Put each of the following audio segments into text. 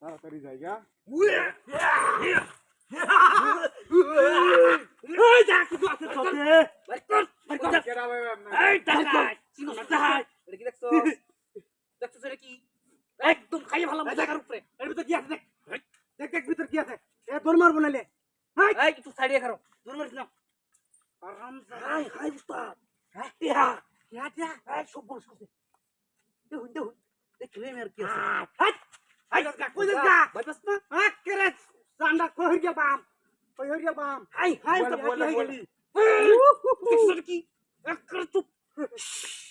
তাড়াতাড়ি জায়গা এই যা কিছু আছে তোতে কেডা ভাই এই টাকা চিনো না টাকা এটা কি দেখছস দেখছস এটা কি একদম খাইয়ে ভালো জায়গার উপরে এর ভিতর কি আছে দেখ দেখ দেখ ভিতর কি আছে এ দৌড় মারবো নালে এই একটু সাইডে খারো দৌড় মারিস না আরাম হাই হাই উস্তাদ হ্যাঁ টিয়া এই সব বস করছে দেখুন দেখলে মের কি আছে হাই হাই কই যা ভাই বাস না আকেরে সান্ডা কই গেল বাম হাই হাই তো বলে গেলি দেখছস কি একরে চুপ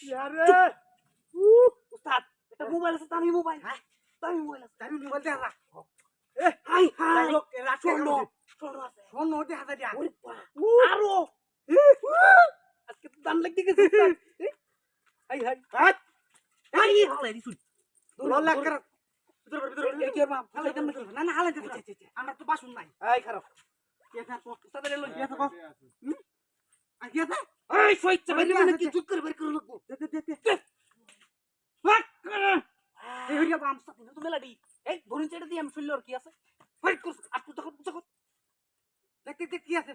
यारे उस्ताद এটা মোবাইল আছে দামি মোবাইল হ্যাঁ দামি মোবাইল আছে দামি মোবাইল দে না এ হাই হাই শোনো আছে শোনো দে হাতে দিয়া ওরে আরো আজকে তো দাম লাগতে গেছে হাই হাই হাই হাই হালাই দি শুন দোল লাখ কর ভিতর কি আর বাপ হালাই দাম না না হালাই দে আমরা তো বাসুন নাই এই খারাপ কে থাকো উস্তাদ রে লই কে থাকো আগে আছে এই সইচ্ছা বাইরে মানে কি চুপ করে বের করে লাগবো দে ফাক এই হইয়া বাম সাথে তো মেলাডি এই ধরুন চেড়ে দি আমি শুনল আর কি আছে ফাইট কর আর তুই তখন দেখ কি আছে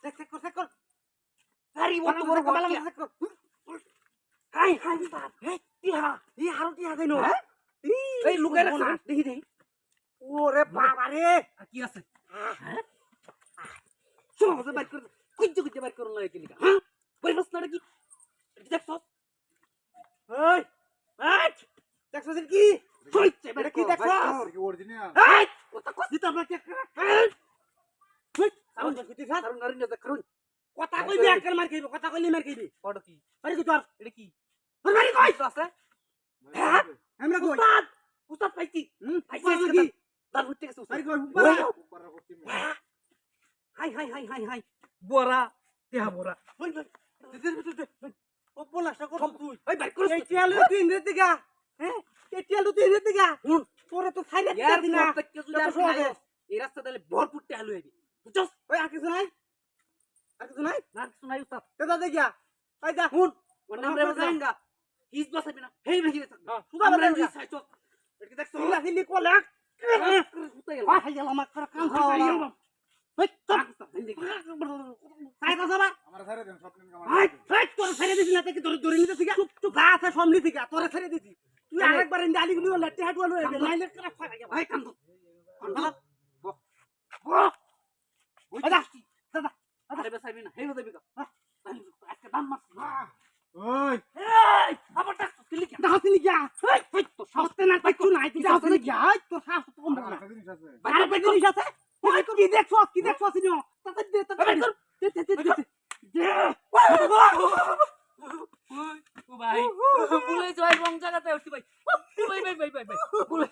দেখ কর আরে বড় বড় কমালা দেখ কর হাই হাই বাপ এই টিহা এই হারো টিহা দেনো এই লুকাই রাখ না দেখি ওরে বাবা রে আর কি আছে হ্যাঁ সহজে বাইট কর কুইতে বাইট করন লাগে লিখা হ্যাঁ বই বস না কি দেখছ এই এই দেখছ কি কইতে বাইট কি দেখছ কি অরিজিনাল এই কথা কই দিতা না চেক এই কই সাউন্ড কইতে স্যার আর নারিন দেখ করুন কথা কই ব্যাক কর মার খাইবো কথা কইলে মার খাইবি পড় কি আরে কি তোর এটা কি তোর মারি কই আছে হ্যাঁ আমরা কই উস্তাদ পাইছি পাইছি কি তার হইতে গেছে আরে কই উপর করতে হাই বড়া দেহা বড়া ওই ও বলাটা কর তুই ওই বাইক কর এই টিয়ালু তুই ইন্দ্র দিগা হ্যাঁ এই টিয়ালু তুই ইন্দ্র দিগা তোরে তো ছাইরে দিই না এই রাস্তা দিলে ভরপুর টিয়ালু হইবি বুঝছস ওই আর কিছু নাই না কিছু নাই উস্তাদ দাদা দেখিয়া আই যা হুন ওর নাম রে বাজাঙ্গা হিজ বসাবি না হেই ভেজি সুদা বলে হিজ চাইছো এটা দেখছ হিলা হিলি কোলা সুতাই গেল হাই গেল আমার কাম খাওয়া এই তোর সাই কথা আমার ছেড়ে দেন স্বপ্ন কামার এই তোর ছেড়ে দিছি না তাকে ধরে নিতে ঠিক চুপ যা আছে সামনে থেকে তোরে ছেড়ে দিছি তুই আরেকবার ইন্দা আলিগুলি হল টেহাটু হল লাইলে করে ফাড়া গেল ভাই কাম ওই যাচ্ছি দাদা আরে বেসাইবি না হেই হইবি কা আজকে দাম মারছ ওই এই আবার ডাক তুই লিখা দাও তুই লিখা এই তো সস্তে না কইছু না তুই যাও তুই লিখা এই তোর সাহস তো কম না একটা জিনিস আছে বাইরে পেট জিনিস আছে কি দেখছস নিও তাতে দে ও ভাই বলে জয় রং জায়গাতে উঠছি ভাই ভাই বলে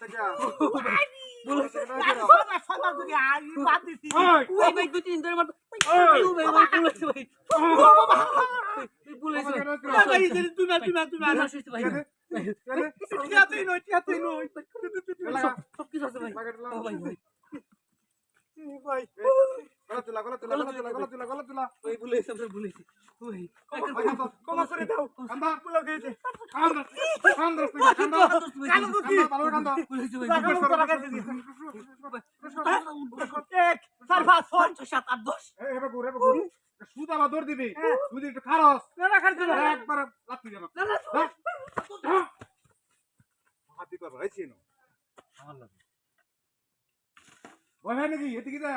বলে সাদা যদি আই বাদ দিছি ওই ভাই দুই তিন ধরে মার ভাই বলেছে ভাই বলেছে ভাই তুই না শুইছ ভাই টিয়াতেই নই সব কিছু আছে ভাই ও ভাই ভাই গলা তুলা ওই বলেছে ওই কমা করে দাও কান্দা পুলা গেছে কান্দা বলেছে ভাই 1 4 5 6 7 8 10 এবার ঘুরে সুদ আবার দৌড় দিবি তুই একটু খারস না খারছ না একবার লাত্তি দেব না হাতি কর ভাই ছিনো আমার লাগে ওই নাকি এদিকে যা